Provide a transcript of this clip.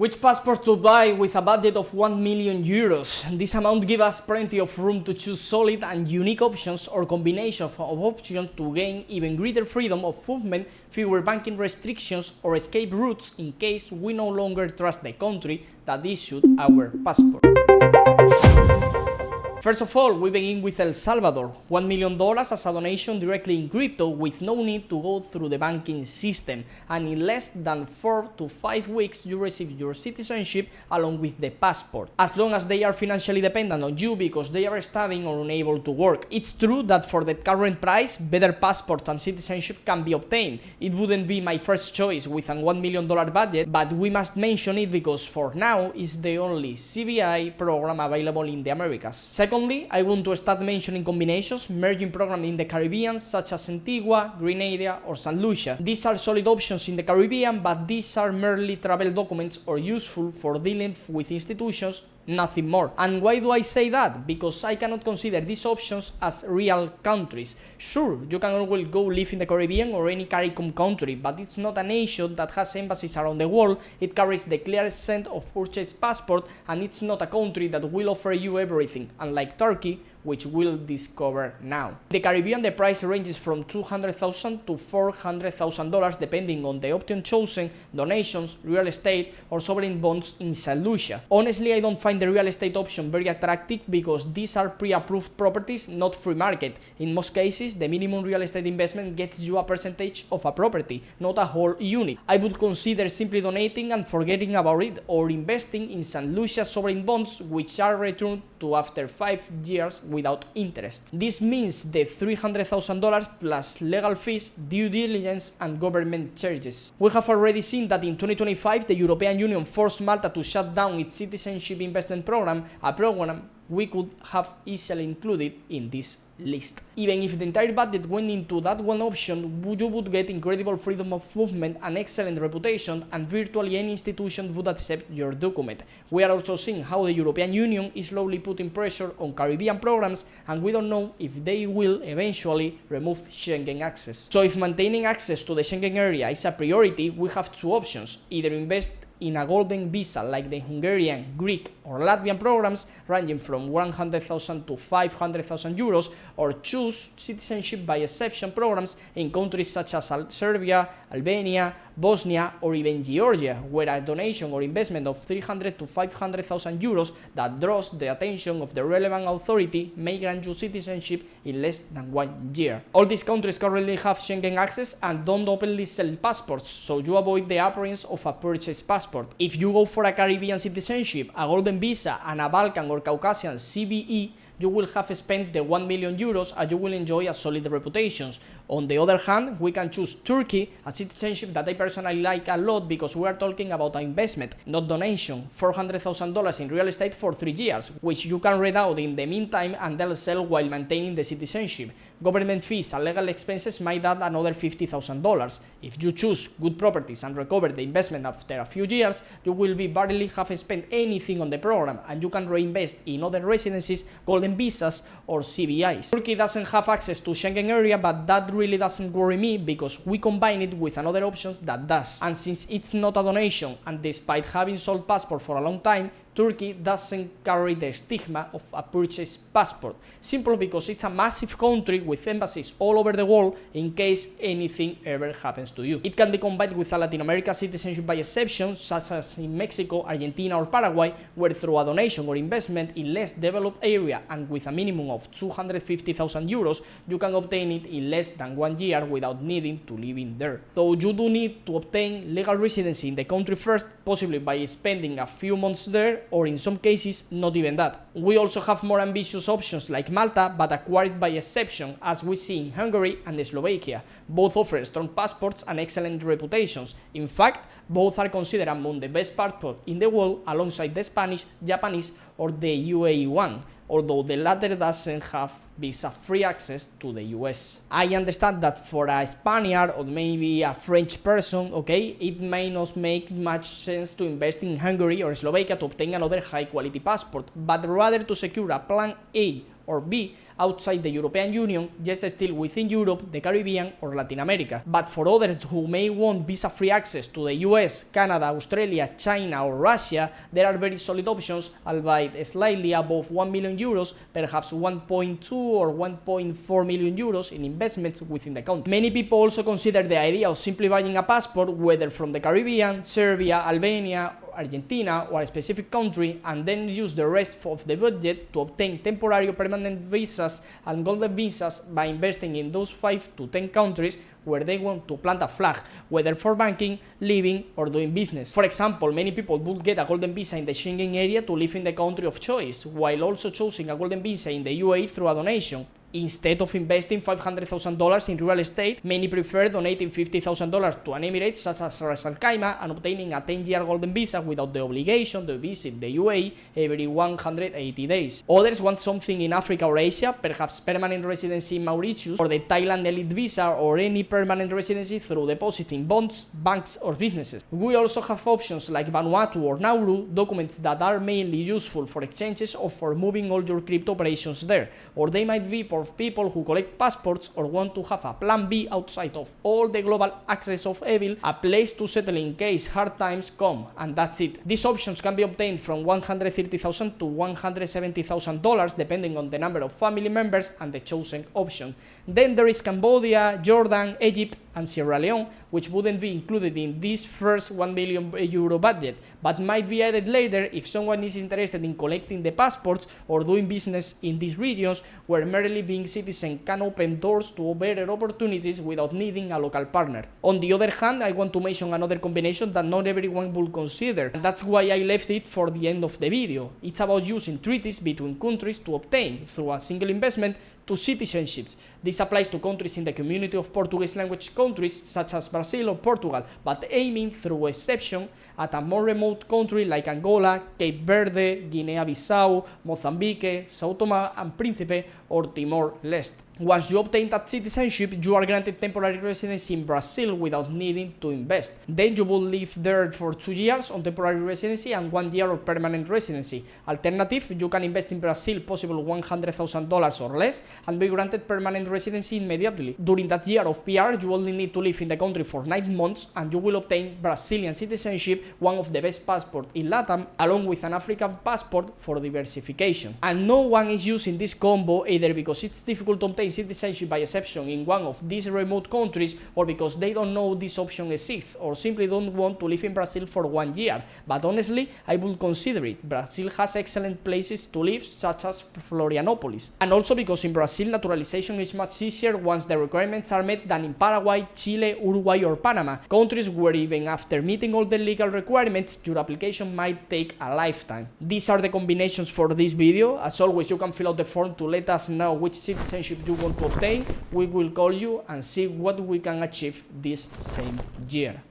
Which passport to buy with a budget of 1 million euros? This amount gives us plenty of room to choose solid and unique options or combination of options to gain even greater freedom of movement, fewer banking restrictions or escape routes in case we no longer trust the country that issued our passport. First of all, we begin with El Salvador, $1 million as a donation directly in crypto with no need to go through the banking system, and in less than 4 to 5 weeks you receive your citizenship along with the passport, as long as they are financially dependent on you because they are studying or unable to work. It's true that for the current price, better passports and citizenship can be obtained. It wouldn't be my first choice with a $1 million budget, but we must mention it because for now it's the only CBI program available in the Americas. Secondly, I want to start mentioning combinations, merging programs in the Caribbean such as Antigua, Grenada or St. Lucia. These are solid options in the Caribbean, but these are merely travel documents or useful for dealing with institutions, nothing more. And why do I say that? Because I cannot consider these options as real countries. Sure, you can always go live in the Caribbean or any CARICOM country, but it's not a nation that has embassies around the world. It carries the clearest scent of purchase passport, and it's not a country that will offer you everything, unlike Turkey, which we'll discover now. In the Caribbean, the price ranges from $200,000 to $400,000 depending on the option chosen, donations, real estate, or sovereign bonds in St. Lucia. Honestly, I don't find the real estate option very attractive because these are pre-approved properties, not free market. In most cases, the minimum real estate investment gets you a percentage of a property, not a whole unit. I would consider simply donating and forgetting about it, or investing in St. Lucia sovereign bonds, which are returned to after 5 years without interest. This means the $300,000 plus legal fees, due diligence and government charges. We have already seen that in 2025 the European Union forced Malta to shut down its citizenship investment program, a program we could have easily included in this list. Even if the entire budget went into that one option, you would get incredible freedom of movement, an excellent reputation, and virtually any institution would accept your document. We are also seeing how the European Union is slowly putting pressure on Caribbean programs, and we don't know if they will eventually remove Schengen access. So if maintaining access to the Schengen area is a priority, we have two options: either invest in a golden visa like the Hungarian, Greek or Latvian programs ranging from 100,000 to 500,000 euros, or choose citizenship by exception programs in countries such as Serbia, Albania, Bosnia or even Georgia, where a donation or investment of 300 to 500,000 euros that draws the attention of the relevant authority may grant you citizenship in less than 1 year. All these countries currently have Schengen access and don't openly sell passports, so you avoid the appearance of a purchased passport. If you go for a Caribbean citizenship, a golden visa and a Balkan or Caucasian CBE, you will have spent the 1 million euros and you will enjoy a solid reputation. On the other hand, we can choose Turkey, a citizenship that I personally like a lot because we are talking about an investment, not donation. $400,000 in real estate for 3 years, which you can rent out in the meantime and then sell while maintaining the citizenship. Government fees and legal expenses might add another $50,000. If you choose good properties and recover the investment after a few years, you will barely have spent anything on the program and you can reinvest in other residencies, golden visas or CBIs. Turkey doesn't have access to Schengen area, but that really doesn't worry me because we combine it with another option that does. And since it's not a donation and despite having sold passport for a long time, Turkey doesn't carry the stigma of a purchased passport, simply because it's a massive country with embassies all over the world in case anything ever happens to you. It can be combined with a Latin America citizenship by exception, such as in Mexico, Argentina or Paraguay, where through a donation or investment in less developed area and with a minimum of 250,000 euros, you can obtain it in less than 1 year without needing to live in there. Though you do need to obtain legal residency in the country first, possibly by spending a few months there, or in some cases not even that. We also have more ambitious options like Malta, but acquired by exception, as we see in Hungary and Slovakia. Both offer strong passports and excellent reputations. In fact, both are considered among the best passports in the world alongside the Spanish, Japanese or the UAE one, although the latter doesn't have visa-free access to the US. I understand that for a Spaniard or maybe a French person, okay, it may not make much sense to invest in Hungary or Slovakia to obtain another high-quality passport, but rather to secure a plan A or B, outside the European Union, just still within Europe, the Caribbean, or Latin America. But for others who may want visa-free access to the US, Canada, Australia, China, or Russia, there are very solid options, albeit slightly above 1 million euros, perhaps 1.2 or 1.4 million euros in investments within the country. Many people also consider the idea of simply buying a passport, whether from the Caribbean, Serbia, Albania, Argentina, or a specific country, and then use the rest of the budget to obtain temporary or permanent visas and golden visas by investing in those 5 to 10 countries where they want to plant a flag, whether for banking, living, or doing business. For example, many people would get a golden visa in the Schengen area to live in the country of choice, while also choosing a golden visa in the UAE through a donation. Instead of investing $500,000 in real estate, many prefer donating $50,000 to an emirate such as Ras Al Khaimah and obtaining a 10-year golden visa without the obligation to visit the UAE every 180 days. Others want something in Africa or Asia, perhaps permanent residency in Mauritius, or the Thailand elite visa, or any permanent residency through depositing bonds, banks, or businesses. We also have options like Vanuatu or Nauru, documents that are mainly useful for exchanges or for moving all your crypto operations there, or they might be for people who collect passports or want to have a plan B outside of all the global axis of evil, a place to settle in case hard times come, and that's it. These options can be obtained from $130,000 to $170,000 depending on the number of family members and the chosen option. Then there is Cambodia, Jordan, Egypt, and Sierra Leone, which wouldn't be included in this first 1 million euro budget, but might be added later if someone is interested in collecting the passports or doing business in these regions where merely being citizen can open doors to better opportunities without needing a local partner. On the other hand, I want to mention another combination that not everyone will consider, and that's why I left it for the end of the video. It's about using treaties between countries to obtain, through a single investment, to citizenships. This applies to countries in the community of Portuguese language countries such as Brazil or Portugal, but aiming through exception at a more remote country like Angola, Cape Verde, Guinea-Bissau, Mozambique, Sao Tome and Príncipe, or Timor-Leste. Once you obtain that citizenship, you are granted temporary residency in Brazil without needing to invest. Then you will live there for 2 years on temporary residency and 1 year of permanent residency. Alternative, you can invest in Brazil, possible $100,000 or less, and be granted permanent residency immediately. During that year of PR, you only need to live in the country for 9 months, and you will obtain Brazilian citizenship, one of the best passports in LATAM, along with an African passport for diversification. And no one is using this combo either because it's difficult to obtain citizenship by exception in one of these remote countries, or because they don't know this option exists, or simply don't want to live in Brazil for 1 year. But honestly, I would consider it. Brazil has excellent places to live, such as Florianopolis. And also because in Brazil, naturalization is much easier once the requirements are met than in Paraguay, Chile, Uruguay, or Panama, countries where even after meeting all the legal requirements, your application might take a lifetime. These are the combinations for this video. As always, you can fill out the form to let us know which citizenship you want to obtain. We will call you and see what we can achieve this same year.